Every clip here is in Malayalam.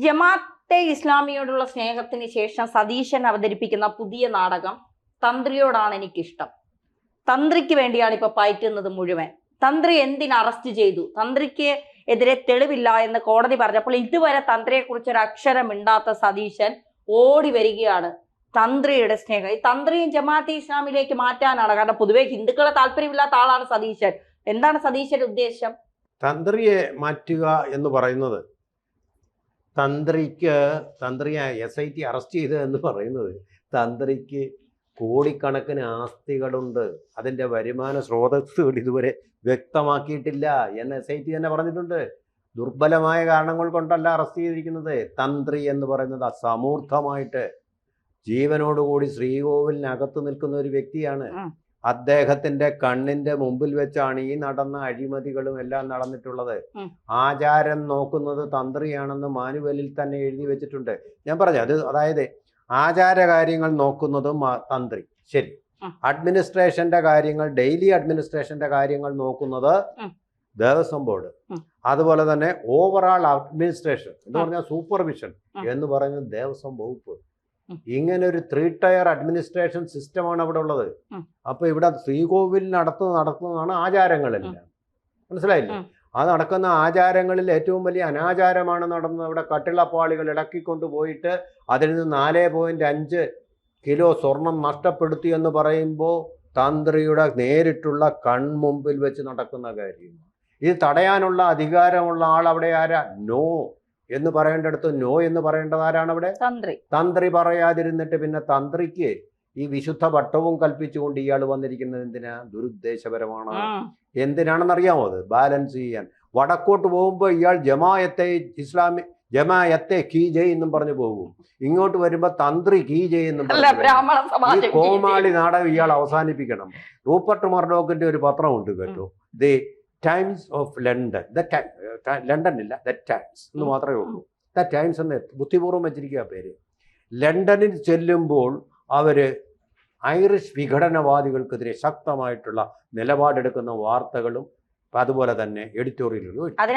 ജമാഅത്തെ ഇസ്ലാമിയോടുള്ള സ്നേഹത്തിന് ശേഷം സതീശൻ അവതരിപ്പിക്കുന്ന പുതിയ നാടകം തന്ത്രിയോടാണ് എനിക്കിഷ്ടം. തന്ത്രിക്ക് വേണ്ടിയാണ് ഇപ്പൊ പയറ്റുന്നത് മുഴുവൻ. തന്ത്രി എന്തിന് അറസ്റ്റ് ചെയ്തു? തന്ത്രിക്ക് എതിരെ തെളിവില്ല എന്ന് കോടതി പറഞ്ഞപ്പോൾ ഇതുവരെ തന്ത്രിയെ കുറിച്ച് ഒരു അക്ഷരം മിണ്ടാത്ത സതീശൻ ഓടി വരികയാണ്. തന്ത്രിയുടെ സ്നേഹം ഈ തന്ത്രിയും ജമാഅത്തെ ഇസ്ലാമിലേക്ക് മാറ്റാനാണ്. കാരണം പൊതുവെ ഹിന്ദുക്കളെ താല്പര്യമില്ലാത്ത ആളാണ് സതീശൻ. എന്താണ് സതീശന്റെ ഉദ്ദേശം? തന്ത്രിയെ മാറ്റുക എന്ന് പറയുന്നത്, തന്ത്രിയെ SIT അറസ്റ്റ് ചെയ്തത് എന്ന് പറയുന്നത്, തന്ത്രിക്ക് കോടിക്കണക്കിന് ആസ്തികളുണ്ട്, അതിൻ്റെ വരുമാന സ്രോതസ്സുകൾ ഇതുവരെ വ്യക്തമാക്കിയിട്ടില്ല എന്ന് SIT തന്നെ പറഞ്ഞിട്ടുണ്ട്. ദുർബലമായ കാരണങ്ങൾ കൊണ്ടല്ല അറസ്റ്റ് ചെയ്തിരിക്കുന്നത്. തന്ത്രി എന്ന് പറയുന്നത് അസമൂർദ്ധമായിട്ട് ജീവനോടുകൂടി ശ്രീകോവിലിനകത്ത് നിൽക്കുന്ന ഒരു വ്യക്തിയാണ്. അദ്ദേഹത്തിന്റെ കണ്ണിന്റെ മുമ്പിൽ വെച്ചാണ് ഈ നടന്ന അഴിമതികളും എല്ലാം നടന്നിട്ടുള്ളത്. ആചാരം നോക്കുന്നത് തന്ത്രിയാണെന്ന് മാനുവലിൽ തന്നെ എഴുതി വെച്ചിട്ടുണ്ട്. ഞാൻ പറഞ്ഞു അത്, അതായത് ആചാര കാര്യങ്ങൾ നോക്കുന്നതും തന്ത്രി, ശരി. അഡ്മിനിസ്ട്രേഷന്റെ കാര്യങ്ങൾ, ഡെയിലി അഡ്മിനിസ്ട്രേഷന്റെ കാര്യങ്ങൾ നോക്കുന്നത് ദേവസ്വം ബോർഡ്. അതുപോലെ തന്നെ ഓവറാൾ അഡ്മിനിസ്ട്രേഷൻ എന്ന് പറഞ്ഞാൽ സൂപ്പർവിഷൻ എന്ന് പറയുന്നത് ദേവസ്വം വകുപ്പ്. ഇങ്ങനെ ഒരു 3 ടയർ അഡ്മിനിസ്ട്രേഷൻ സിസ്റ്റമാണ് അവിടെ ഉള്ളത്. അപ്പൊ ഇവിടെ ശ്രീകോവിൽ നടത്തുന്നതാണ് ആചാരങ്ങളെല്ലാം. മനസ്സിലായില്ലേ? ആ നടക്കുന്ന ആചാരങ്ങളിൽ ഏറ്റവും വലിയ അനാചാരമാണ് നടന്നത്. ഇവിടെ കട്ടിളപ്പാളികൾ ഇളക്കിക്കൊണ്ട് പോയിട്ട് അതിൽ നിന്ന് 4.5 കിലോ സ്വർണം നഷ്ടപ്പെടുത്തി എന്ന് പറയുമ്പോൾ തന്ത്രിയുടെ നേരിട്ടുള്ള കൺമുമ്പിൽ വെച്ച് നടക്കുന്ന കാര്യം. ഇത് തടയാനുള്ള അധികാരമുള്ള ആൾ അവിടെ ആരാ? നോ എന്ന് പറയേണ്ടടുത്ത് നോ എന്ന് പറയേണ്ടത് ആരാണ് അവിടെ? തന്ത്രി പറയാതിരുന്നിട്ട് പിന്നെ തന്ത്രിക്ക് ഈ വിശുദ്ധ പട്ടവും കൽപ്പിച്ചുകൊണ്ട് ഇയാൾ വന്നിരിക്കുന്നത് എന്തിനാ? ദുരുദ്ദേശപരമാണ്. എന്തിനാണെന്നറിയാമോ? അത് ബാലൻസ് ചെയ്യാൻ. വടക്കോട്ട് പോകുമ്പോൾ ഇയാൾ ജമായത്തെ കീ ജയ് എന്നും പറഞ്ഞു പോകും. ഇങ്ങോട്ട് വരുമ്പോ തന്ത്രി കീ ജയ് എന്നും പറഞ്ഞു. ഈ കോമാളി നാടകം ഇയാൾ അവസാനിപ്പിക്കണം. റൂപ്പർട്ട് മർഡോക്കിന്റെ ഒരു പത്രമുണ്ട് കേട്ടോ, the times of London. London ഇല്ല, ദ ടൈംസ് എന്ന് മാത്രമേ ഉള്ളൂ. ദ ടൈംസ് എന്ന് ബുദ്ധിപൂർവ്വം വെച്ചിരിക്കുക പേര്. ലണ്ടനിൽ ചെല്ലുമ്പോൾ അവര് ഐറിഷ് വിഘടനവാദികൾക്കെതിരെ ശക്തമായിട്ടുള്ള നിലപാടെടുക്കുന്ന വാർത്തകളും അതുപോലെ തന്നെ എഡിറ്റോറിയലുകളും. അതെ,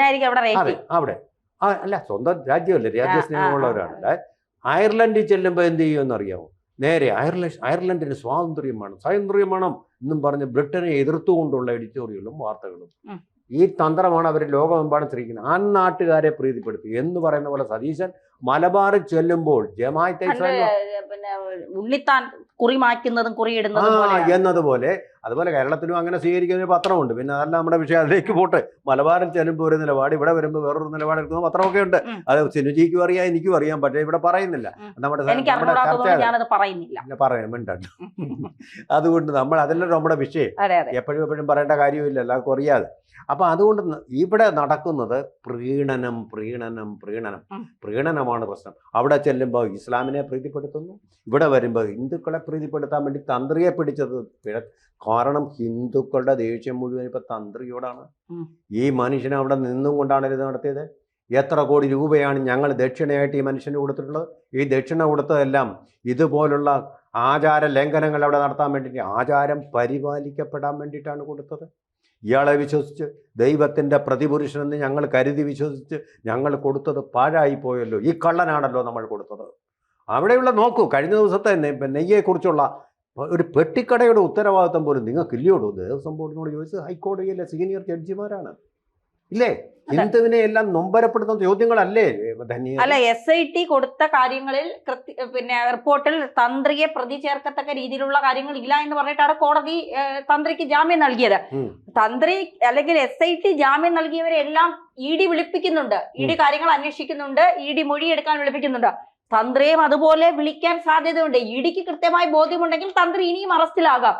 അവിടെ അല്ല, സ്വന്തം രാജ്യമല്ലേ, രാജ്യസ്നേഹമുള്ളവരാണ്. അയർലൻഡിൽ ചെല്ലുമ്പോൾ എന്ത് ചെയ്യുമെന്ന് അറിയാമോ? നേരെ അയർലൻഡിന് സ്വാതന്ത്ര്യം വേണം എന്നും പറഞ്ഞ് ബ്രിട്ടനെ എതിർത്തുകൊണ്ടുള്ള എഡിറ്റോറിയലും വാർത്തകളും. ഈ തന്ത്രമാണ് അവർ ലോകമെമ്പാടും ശ്രമിക്കുന്നത്. ആ നാട്ടുകാരെ പ്രീതിപ്പെടുത്തി എന്ന് പറയുന്ന പോലെ സതീശൻ മലബാറിൽ ചെല്ലുമ്പോൾ ജമാഅത്തെ ഉണ്ണിത്താൻ കുറി മാറ്റുന്നതും കുറിയിടുന്നതും എന്നതുപോലെ, അതുപോലെ കേരളത്തിലും അങ്ങനെ സ്വീകരിക്കുന്ന ഒരു പത്രമുണ്ട്. പിന്നെ അതല്ല നമ്മുടെ വിഷയം, അതിലേക്ക് പോട്ടെ. മലബാറിൽ ചെല്ലുമ്പോൾ ഒരു നിലപാട്, ഇവിടെ വരുമ്പോൾ വേറൊരു നിലപാട് എടുക്കുന്ന പത്രമൊക്കെ ഉണ്ട്. അത് സിനുജിക്കും അറിയാം, എനിക്കും അറിയാം, പക്ഷേ ഇവിടെ പറയുന്നില്ല. നമ്മുടെ പറയുന്നുണ്ട്. അതുകൊണ്ട് നമ്മൾ അതല്ല നമ്മുടെ വിഷയം. എപ്പോഴും പറയേണ്ട കാര്യമില്ല, എല്ലാവർക്കും അറിയാതെ. അപ്പൊ അതുകൊണ്ട് ഇവിടെ നടക്കുന്നത് പ്രീണനമാണ് പ്രശ്നം. അവിടെ ചെല്ലുമ്പോൾ ഇസ്ലാമിനെ പ്രീതിപ്പെടുത്തുന്നു, ഇവിടെ വരുമ്പോൾ ഹിന്ദുക്കളെ പ്രീതിപ്പെടുത്താൻ വേണ്ടി തന്ത്രിയെ പിടിച്ചത്. കാരണം ഹിന്ദുക്കളുടെ ദേഷ്യം മുഴുവൻ ഇപ്പൊ തന്ത്രിയോടാണ്. ഈ മനുഷ്യനെ അവിടെ നിന്നും കൊണ്ടാണ് ഇത് നടത്തിയത്. എത്ര കോടി രൂപയാണ് ഞങ്ങൾ ദക്ഷിണയായിട്ട് ഈ മനുഷ്യന് കൊടുത്തിട്ടുള്ളത്? ഈ ദക്ഷിണ കൊടുത്തതെല്ലാം ഇതുപോലുള്ള ആചാര ലംഘനങ്ങൾ അവിടെ നടത്താൻ വേണ്ടിയിട്ട്, ആചാരം പരിപാലിക്കപ്പെടാൻ വേണ്ടിയിട്ടാണ് കൊടുത്തത്. ഇയാളെ വിശ്വസിച്ച് ദൈവത്തിൻ്റെ പ്രതിപുരുഷനെന്ന് ഞങ്ങൾ കരുതി വിശ്വസിച്ച് ഞങ്ങൾ കൊടുത്തത് പാഴായിപ്പോയല്ലോ. ഈ കള്ളനാണല്ലോ നമ്മൾ കൊടുത്തത്. അവിടെയുള്ള നോക്കൂ, കഴിഞ്ഞ ദിവസത്തെ നെയ്യെക്കുറിച്ചുള്ള ഒരു പെട്ടിക്കടയുടെ ഉത്തരവാദിത്വം പോലും നിങ്ങൾക്കില്ലയോടോ? ദേവസ്വം ബോർഡിനോട് ചോദിച്ച് ഹൈക്കോടതിയിലെ സീനിയർ ജഡ്ജിമാരാണ്, ഇല്ലേ? ഹിന്ദുവിനെ എല്ലാം നൊമ്പരപ്പെടുത്തുന്ന ചോദ്യങ്ങളല്ലേ ധന്യ? അല്ല, SIT കൊടുത്ത കാര്യങ്ങളിൽ റിപ്പോർട്ടിൽ തന്ത്രിയെ പ്രതി ചേർക്കത്തക്ക രീതിയിലുള്ള കാര്യങ്ങൾ ഇല്ല എന്ന് പറഞ്ഞിട്ടാണ് കോടതി തന്ത്രിക്ക് ജാമ്യം നൽകിയത്. തന്ത്രി അല്ലെങ്കിൽ SIT ജാമ്യം നൽകിയവരെല്ലാം ED വിളിപ്പിക്കുന്നുണ്ട്, ED കാര്യങ്ങൾ അന്വേഷിക്കുന്നുണ്ട്, ED മൊഴിയെടുക്കാൻ വിളിപ്പിക്കുന്നുണ്ട്. തന്ത്രിയും അതുപോലെ വിളിക്കാൻ സാധ്യതയുണ്ട്. EDക്ക് കൃത്യമായി ബോധ്യമുണ്ടെങ്കിൽ തന്ത്രി ഇനിയും അറസ്റ്റിലാകാം.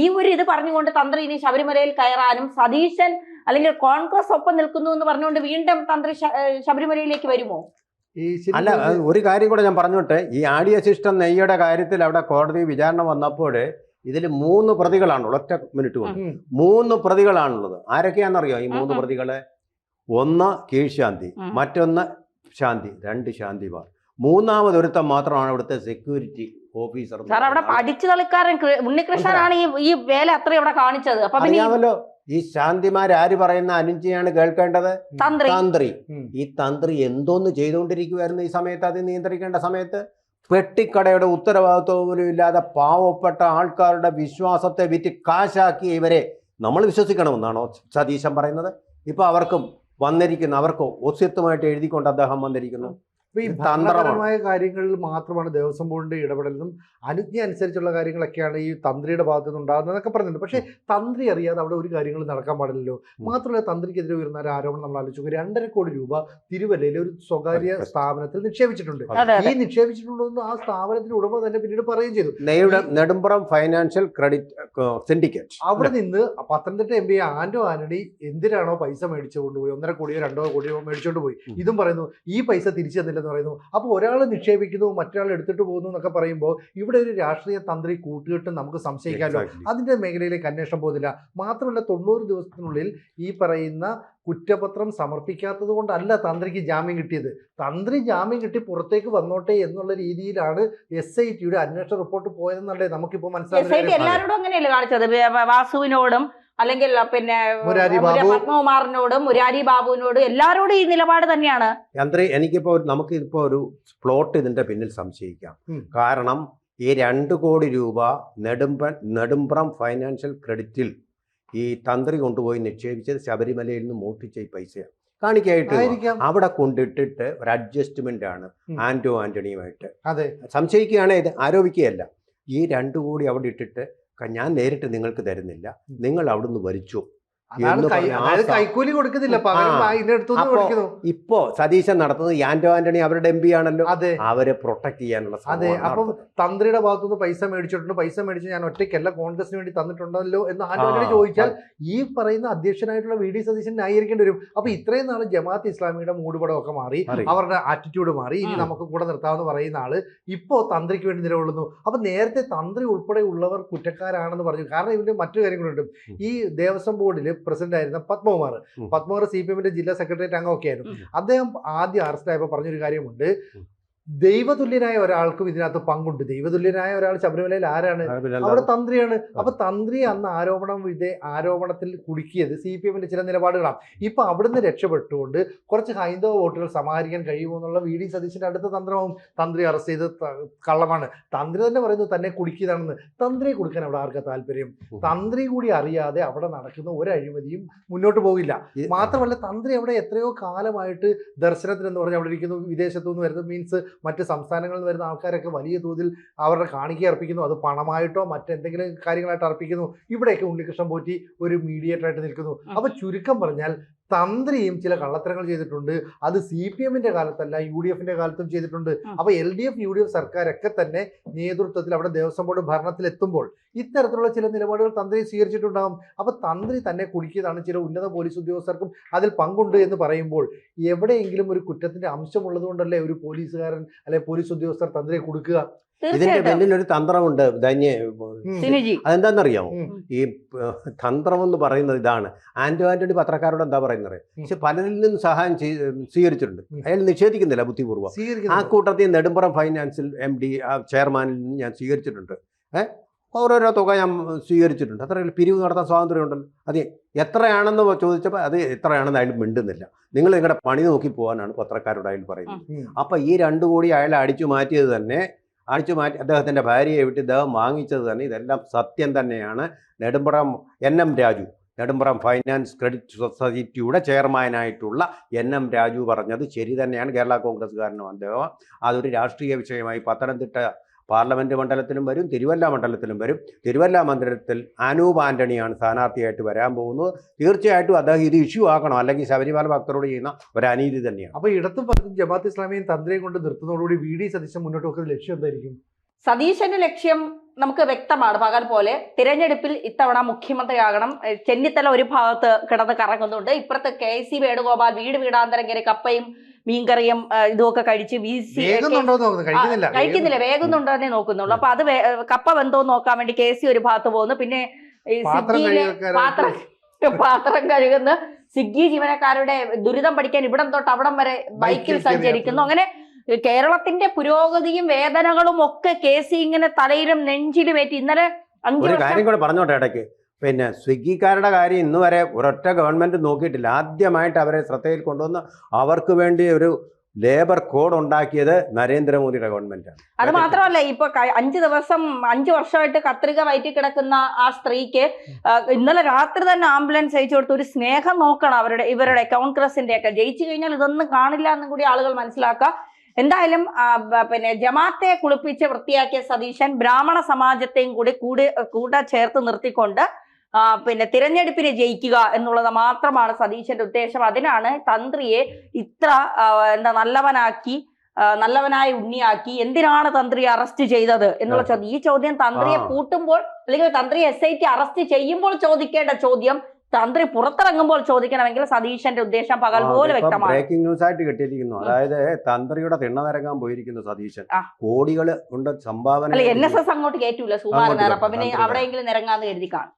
ഈ ഒരു ഇത് പറഞ്ഞുകൊണ്ട് തന്ത്രി ഇനി ശബരിമലയിൽ കയറാനും സതീശൻ അല്ലെങ്കിൽ കോൺഗ്രസ് ഒപ്പം നിൽക്കുന്നു എന്ന് പറഞ്ഞുകൊണ്ട് വീണ്ടും തന്ത്രി ശബരിമലയിലേക്ക് വരുമോ? അല്ല, ഒരു കാര്യം കൂടെ ഞാൻ പറഞ്ഞോട്ടെ. ഈ ആടിയ ശിഷ്ടം നെയ്യുടെ കാര്യത്തിൽ അവിടെ കോടതി വിചാരണ വന്നപ്പോൾ ഇതിൽ 3 പ്രതികളാണുള്ളത്. ഒറ്റ മിനിറ്റ് കൊണ്ട് 3 പ്രതികളാണുള്ളത്. ആരൊക്കെയാണെന്നറിയോ ഈ 3 പ്രതികളെ? ഒന്ന് കീഴ്ശാന്തി, മറ്റൊന്ന് ശാന്തി, 2 ശാന്തിമാർ, മൂന്നാമതൊരുത്തം മാത്രമാണ് ഇവിടുത്തെ സെക്യൂരിറ്റി ഓഫീസർ. സാർ അവിടെ പഠിച്ചു കളിക്കാരൻ ഉണ്ണികൃഷ്ണനാണ് ഈ വേല അത്രയും അവിടെ കാണിച്ചത്. അപ്പൊ പിന്നെ അറിയാമല്ലോ, ഈ ശാന്തിമാര് പറയുന്ന അനുജയാണ് കേൾക്കേണ്ടത്. തന്ത്രി. ഈ തന്ത്രി എന്തോന്ന് ചെയ്തുകൊണ്ടിരിക്കുവായിരുന്നു ഈ സമയത്ത്, അത് നിയന്ത്രിക്കേണ്ട സമയത്ത്? പെട്ടിക്കടയുടെ ഉത്തരവാദിത്വം പോലും ഇല്ലാതെ പാവപ്പെട്ട ആൾക്കാരുടെ വിശ്വാസത്തെ വിറ്റ് കാശാക്കി ഇവരെ നമ്മൾ വിശ്വസിക്കണമെന്നാണോ സതീശൻ പറയുന്നത്? ഇപ്പൊ അവർക്കും വന്നിരിക്കുന്നു, അവർക്ക് ഒസ്യത്വമായിട്ട് എഴുതിക്കൊണ്ട് അദ്ദേഹം വന്നിരിക്കുന്നു. ഈ ഭരണപരമായ കാര്യങ്ങളിൽ മാത്രമാണ് ദേവസ്വം ബോർഡിന്റെ ഇടപെടലും അനുജ്ഞ അനുസരിച്ചുള്ള കാര്യങ്ങളൊക്കെയാണ് ഈ തന്ത്രിയുടെ ഭാഗത്തു നിന്ന് ഉണ്ടാകുന്നതൊക്കെ പറഞ്ഞിട്ടുണ്ട്. പക്ഷേ തന്ത്രി അറിയാതെ അവിടെ ഒരു കാര്യങ്ങളും നടക്കാൻ പാടില്ലല്ലോ. മാത്രമല്ല, തന്ത്രിക്കെതിരെ ഉയർന്ന ഒരു ആരോപണം നമ്മൾ ആലോചിച്ചു. 2.5 കോടി രൂപ തിരുവല്ലയിലെ ഒരു സ്വകാര്യ സ്ഥാപനത്തിൽ നിക്ഷേപിച്ചിട്ടുണ്ട്. ഈ നിക്ഷേപിച്ചിട്ടുണ്ടെന്ന് ആ സ്ഥാപനത്തിന്റെ ഉടമ തന്നെ പിന്നീട് പറയുകയും ചെയ്തു. Nedumparam financial credit syndicate. അവിടെ നിന്ന് പത്തനംതിട്ട MP ആന്റോ ആന്റണി എന്തിനാണോ പൈസ മേടിച്ചുകൊണ്ട് പോയി, 1.5 കോടിയോ 2 കോടിയോ മേടിച്ചുകൊണ്ട് പോയി, ഇതും പറയുന്നു ഈ പൈസ തിരിച്ചു തന്നില്ലെന്ന് പറയുന്നു. അപ്പോൾ ഒരാൾ നിക്ഷേപിക്കുന്നു, മറ്റൊരാൾ എടുത്തിട്ട് പോകുന്നു എന്നൊക്കെ പറയുമ്പോൾ ഇവിടെ ഒരു രാഷ്ട്രീയ തന്ത്രി കൂട്ടുകെട്ട് നമുക്ക് സംശയിക്കാമല്ലോ. അതിന്റെ മേഖലയിലേക്ക് അന്വേഷണം പോകുന്നില്ല. മാത്രമല്ല, 90 ദിവസത്തിനുള്ളിൽ ഈ പറയുന്ന കുറ്റപത്രം സമർപ്പിക്കാത്തത് കൊണ്ടല്ല തന്ത്രിക്ക് ജാമ്യം കിട്ടിയത്. തന്ത്രി ജാമ്യം കിട്ടി പുറത്തേക്ക് വന്നോട്ടെ എന്നുള്ള രീതിയിലാണ് SITയുടെ അന്വേഷണ റിപ്പോർട്ട് പോയതെന്നല്ലേ നമുക്കിപ്പോൾ മനസ്സിലാക്കുന്നത്. എല്ലാവരോടും അങ്ങനെയല്ലേ കാണിച്ചത്? വാസുവിനോടും അല്ലെങ്കിൽ പിന്നെ പത്മകുമാറിനോടും മുരാരി ബാബുവിനോടും എല്ലാവരോടും ഈ നിലപാട് തന്നെയാണ്. തന്ത്രി, നമുക്കിപ്പോ ഒരു പ്ലോട്ട് ഇതിന്റെ പിന്നിൽ സംശയിക്കാം. കാരണം ഈ 2 കോടി രൂപ നെടുമ്പറം ഫൈനാൻഷ്യൽ ക്രെഡിറ്റിൽ ഈ തന്ത്രി കൊണ്ടുപോയി നിക്ഷേപിച്ചത് ശബരിമലയിൽ നിന്ന് മോഷ്ടിച്ച ഈ പൈസയാണ് കാണിക്കായിട്ട് അവിടെ കൊണ്ടിട്ടിട്ട് ഒരു അഡ്ജസ്റ്റ്മെന്റ് ആണ് ആന്റോ ആന്റണിയുമായിട്ട്. അതെ, സംശയിക്കുകയാണ്, ഇത് ആരോപിക്കുകയല്ല. ഈ 2 കോടി അവിടെ ഇട്ടിട്ട് ഞാൻ നേരിട്ട് നിങ്ങൾക്ക് തരുന്നില്ല, നിങ്ങൾ അവിടുന്ന് വരിച്ചു. കൈക്കൂലി കൊടുക്കുന്നില്ല. ഇപ്പോ സതീശൻ നടത്തുന്നത് ആന്റോ ആന്റണി അവരുടെ MP ആണല്ലോ, അവരെ പ്രൊട്ടക്ട് ചെയ്യാനുള്ള. അതെ, അപ്പം തന്ത്രിയുടെ ഭാഗത്തുനിന്ന് പൈസ മേടിച്ചിട്ടുണ്ട്, പൈസ മേടിച്ച് ഞാൻ ഒറ്റയ്ക്കല്ല കോൺഗ്രസിന് വേണ്ടി തന്നിട്ടുണ്ടല്ലോ എന്ന് ആന്റോ ആന്റണി ചോദിച്ചാൽ ഈ പറയുന്ന അധ്യക്ഷനായിട്ടുള്ള VD സതീശൻ ന്യായീകരിക്കേണ്ടി വരും. അപ്പൊ ഇത്രയും നാള് ജമാഅത്ത് ഇസ്ലാമിയുടെ മൂടുപടമൊക്കെ മാറി, അവരുടെ ആറ്റിറ്റ്യൂഡ് മാറി, ഇനി നമുക്ക് കൂടെ നിർത്താമെന്ന് പറയുന്ന ആള് ഇപ്പോ തന്ത്രിക്ക് വേണ്ടി നിലകൊള്ളുന്നു. അപ്പൊ നേരത്തെ തന്ത്രി ഉൾപ്പെടെ ഉള്ളവർ കുറ്റക്കാരാണെന്ന് പറഞ്ഞു. കാരണം ഇതിന്റെ മറ്റു കാര്യങ്ങളുണ്ട്. ഈ ദേവസ്വം ബോർഡിൽ പ്രസിഡന്റ് ആയിരുന്ന പത്മകുമാർ CPM-ന്റെ ജില്ലാ സെക്രട്ടേറിയറ്റ് അംഗമൊക്കെ ആയിരുന്നു. അദ്ദേഹം ആദ്യം അറസ്റ്റ് ആയപ്പോൾ പറഞ്ഞൊരു കാര്യമുണ്ട്, ദൈവതുല്യനായ ഒരാൾക്കും ഇതിനകത്ത് പങ്കുണ്ട്. ദൈവതുല്യനായ ഒരാൾ ശബരിമലയിൽ ആരാണ്? അവിടെ തന്ത്രിയാണ്. അപ്പൊ തന്ത്രി അന്ന് ആരോപണത്തിൽ കുടുക്കിയത് CPM-ന്റെ ചില നിലപാടുകളാണ്. ഇപ്പൊ അവിടുന്ന് രക്ഷപ്പെട്ടുകൊണ്ട് കുറച്ച് ഹൈന്ദവ വോട്ടുകൾ സമാഹരിക്കാൻ കഴിയുമോ എന്നുള്ള VD സതീശന്റെ അടുത്ത തന്ത്രവും തന്ത്രി അറസ്റ്റ് ചെയ്ത് കള്ളമാണ്. തന്ത്രി തന്നെ പറയുന്നു തന്നെ കുടുക്കിയതാണെന്ന്. തന്ത്രിയെ കൊടുക്കാൻ അവിടെ ആർക്കാ താല്പര്യം? തന്ത്രി കൂടി അറിയാതെ അവിടെ നടക്കുന്ന ഒരു അഴിമതിയും മുന്നോട്ട് പോകില്ല. മാത്രമല്ല, തന്ത്രി അവിടെ എത്രയോ കാലമായിട്ട് ദർശനത്തിന് എന്ന് പറഞ്ഞ് അവിടെ ഇരിക്കുന്നു. വിദേശത്തുനിന്ന് വരുന്നത് മീൻസ് മറ്റ് സംസ്ഥാനങ്ങളിൽ നിന്ന് വരുന്ന ആൾക്കാരൊക്കെ വലിയ തോതിൽ അവരുടെ കാണിക്ക അർപ്പിക്കുന്നു. അത് പണമായിട്ടോ മറ്റെന്തെങ്കിലും കാര്യങ്ങളായിട്ട് അർപ്പിക്കുന്നു. ഇവിടെയൊക്കെ ഉണ്ണികൃഷ്ണൻ പോറ്റി ഒരു മീഡിയേറ്ററായിട്ട് നിൽക്കുന്നു. അപ്പൊ ചുരുക്കം പറഞ്ഞാൽ തന്ത്രിയും ചില കള്ളത്തരങ്ങൾ ചെയ്തിട്ടുണ്ട്. അത് CPM-ന്റെ കാലത്തല്ല, UDF-ന്റെ കാലത്തും ചെയ്തിട്ടുണ്ട്. അപ്പൊ LDF UDF സർക്കാരൊക്കെ തന്നെ നേതൃത്വത്തിൽ അവിടെ ദേവസ്വം ബോർഡ് ഭരണത്തിലെത്തുമ്പോൾ ഇത്തരത്തിലുള്ള ചില നിലപാടുകൾ തന്ത്രി സ്വീകരിച്ചിട്ടുണ്ടാകും. അപ്പൊ തന്ത്രി തന്നെ കുടുക്കിയതാണ്. ചില ഉന്നത പോലീസ് ഉദ്യോഗസ്ഥർക്കും അതിൽ പങ്കുണ്ട് എന്ന് പറയുമ്പോൾ എവിടെയെങ്കിലും ഒരു കുറ്റത്തിന്റെ അംശമുള്ളത് കൊണ്ടല്ലേ ഒരു പോലീസുകാരൻ അല്ലെ പോലീസ് ഉദ്യോഗസ്ഥർ തന്ത്രിയെ കൊടുക്കുക? ഇതിന്റെ പിന്നിൽ ഒരു തന്ത്രമുണ്ട് അതെന്താണെന്നറിയാമോ? ഈ തന്ത്രം എന്ന് പറയുന്നത് ഇതാണ്. ആന്റോ ആന്റണി പത്രക്കാരോട് എന്താ പറയുന്നത്? പക്ഷെ പലരിൽ നിന്നും സഹായം സ്വീകരിച്ചിട്ടുണ്ട്. അയാൾ നിഷേധിക്കുന്നില്ല ബുദ്ധിപൂർവ്വം. ആ കൂട്ടത്തിൽ നെടുമ്പറം ഫൈനാൻസിൽ MD ചെയർമാനിൽ നിന്ന് ഞാൻ സ്വീകരിച്ചിട്ടുണ്ട്. ഓരോരോ തുക ഞാൻ സ്വീകരിച്ചിട്ടുണ്ട്. അത്ര പിരിവ് നടത്താൻ സ്വാതന്ത്ര്യമുണ്ടല്ലോ. അത് എത്രയാണെന്ന് ചോദിച്ചപ്പോൾ അത് എത്രയാണെന്ന് അയാൾ മിണ്ടുന്നില്ല. നിങ്ങൾ നിങ്ങളുടെ പണി നോക്കി പോകാനാണ് പത്രക്കാരോട് അയാൾ പറയുന്നത്. അപ്പൊ ഈ 2 കോടി അയാൾ അടിച്ചു മാറ്റിയത് തന്നെ, അദ്ദേഹത്തിന്റെ ഭാര്യയെ വിട്ട് അദ്ദേഹം വാങ്ങിച്ചത് തന്നെ, ഇതെല്ലാം സത്യം തന്നെയാണ്. Nedumparam NM Raju, Nedumparam finance credit സൊസൈറ്റിയുടെ ചെയർമാനായിട്ടുള്ള NM രാജു പറഞ്ഞത് ശരി തന്നെയാണ്. കേരള കോൺഗ്രസ്സുകാരനും അദ്ദേഹം. അതൊരു രാഷ്ട്രീയ വിഷയമായി പത്തനംതിട്ട പാർലമെന്റ് മണ്ഡലത്തിലും വരും, തിരുവല്ല മണ്ഡലത്തിലും വരും. തിരുവല്ല മണ്ഡലത്തിൽ അനൂപ് ആന്റണിയാണ് സ്ഥാനാർത്ഥിയായിട്ട് വരാൻ പോകുന്നത്. തീർച്ചയായിട്ടും അദ്ദേഹം ഇത് ഇഷ്യൂ ആക്കണം, അല്ലെങ്കിൽ ശബരിമല ഭക്തരോട് ചെയ്യുന്ന ഒരു അനീതി തന്നെയാണ്. അപ്പൊ ഇടത്തും ജമാഅത്ത് ഇസ്ലാമിയും തന്ത്രിയും കൊണ്ട് നിർത്തുന്നതോടുകൂടി VD സതീശൻ മുന്നോട്ട് വെക്കുന്ന ലക്ഷ്യം എന്തായിരിക്കും? സതീശന്റെ ലക്ഷ്യം നമുക്ക് വ്യക്തമാണ്. പകൽ പോലെ തിരഞ്ഞെടുപ്പിൽ ഇത്തവണ മുഖ്യമന്ത്രിയാകണം. ചെന്നിത്തല ഒരു ഭാഗത്ത് കിടന്ന് കറങ്ങുന്നുണ്ട്, ഇപ്പുറത്ത് KC വേണുഗോപാൽ വീടാന്തരം കയറി കപ്പയും മീൻകറിയും ഇതുമൊക്കെ കഴിച്ച് കഴിക്കുന്നില്ല, വേഗുന്നുണ്ടോ എന്നേ നോക്കുന്നുള്ളൂ. അപ്പൊ അത് കപ്പ വെന്തോ നോക്കാൻ വേണ്ടി KC ഒരു ഭാഗത്ത് പോകുന്നു. പിന്നെ പാത്രം കഴുകുന്ന സ്വിഗ്ഗി ജീവനക്കാരുടെ ദുരിതം പഠിക്കാൻ ഇവിടം തൊട്ട് അവിടം വരെ ബൈക്കിൽ സഞ്ചരിക്കുന്നു. അങ്ങനെ കേരളത്തിന്റെ പുരോഗതിയും വേദനകളും ഒക്കെ കേസി ഇങ്ങനെ തലയിലും നെഞ്ചിലും ഏറ്റി. ഇന്നലെ 5 ഒരു വർഷം കാര്യം കൂടെ പറഞ്ഞോട്ടെ ഇടയ്ക്ക്, പിന്നെ സ്വിഗ്ഗിക്കാരുടെ കാര്യം ഇന്ന് വരെ ഒരൊറ്റ ഗവൺമെന്റ് നോക്കിയിട്ടില്ല. ആദ്യമായിട്ട് അവരെ ശ്രദ്ധയിൽ കൊണ്ടുവന്ന് അവർക്ക് വേണ്ടി ഒരു ലേബർ കോഡ് ഉണ്ടാക്കിയത് നരേന്ദ്രമോദിയുടെ ഗവൺമെന്റാണ്. അത് മാത്രമല്ല, ഇപ്പൊ 5 വർഷമായിട്ട് കത്രിക വയറ്റി കിടക്കുന്ന ആ സ്ത്രീക്ക് ഇന്നലെ രാത്രി തന്നെ ആംബുലൻസ് അയച്ചു കൊടുത്ത് ഒരു സ്നേഹം നോക്കണം ഇവരുടെ കോൺഗ്രസിന്റെ ഒക്കെ. ജയിച്ചു കഴിഞ്ഞാൽ ഇതൊന്നും കാണില്ല എന്നും കൂടി ആളുകൾ മനസ്സിലാക്കുക. എന്തായാലും പിന്നെ ജമാഅത്തെ കുളിപ്പിച്ച് വൃത്തിയാക്കിയ സതീശൻ ബ്രാഹ്മണ സമാജത്തെയും കൂടെ ചേർത്ത് നിർത്തിക്കൊണ്ട് പിന്നെ തിരഞ്ഞെടുപ്പിനെ ജയിക്കുക എന്നുള്ളത് മാത്രമാണ് സതീശന്റെ ഉദ്ദേശം. അതിനാണ് തന്ത്രിയെ ഇത്ര നല്ലവനായ ഉണ്ണിയാക്കി എന്തിനാണ് തന്ത്രിയെ അറസ്റ്റ് ചെയ്തത് എന്നുള്ള ചോദ്യം. ഈ ചോദ്യം തന്ത്രിയെ പൂട്ടുമ്പോൾ അല്ലെങ്കിൽ തന്ത്രിയെ SIT അറസ്റ്റ് ചെയ്യുമ്പോൾ ചോദിക്കേണ്ട ചോദ്യം തന്ത്രി പുറത്തിറങ്ങുമ്പോൾ ചോദിക്കണമെങ്കിൽ സതീശന്റെ ഉദ്ദേശം പകൽ പോലെ വ്യക്തമാണ്. ബ്രേക്കിംഗ് ന്യൂസ് ആയിട്ട് കിട്ടിയിരിക്കുന്നു. അതായത് തന്ത്രിയുടെ തിണ്ണനിറങ്ങാൻ പോയിരിക്കുന്നു സതീശൻ. കോടികൾ കൊണ്ട് സംഭാവന. അല്ല, NSS അങ്ങോട്ട് കയറ്റൂല സുമാരനാർ. അപ്പൊ പിന്നെ അവിടെയെങ്കിലും നിരങ്ങാന്ന് കരുതി കാണും.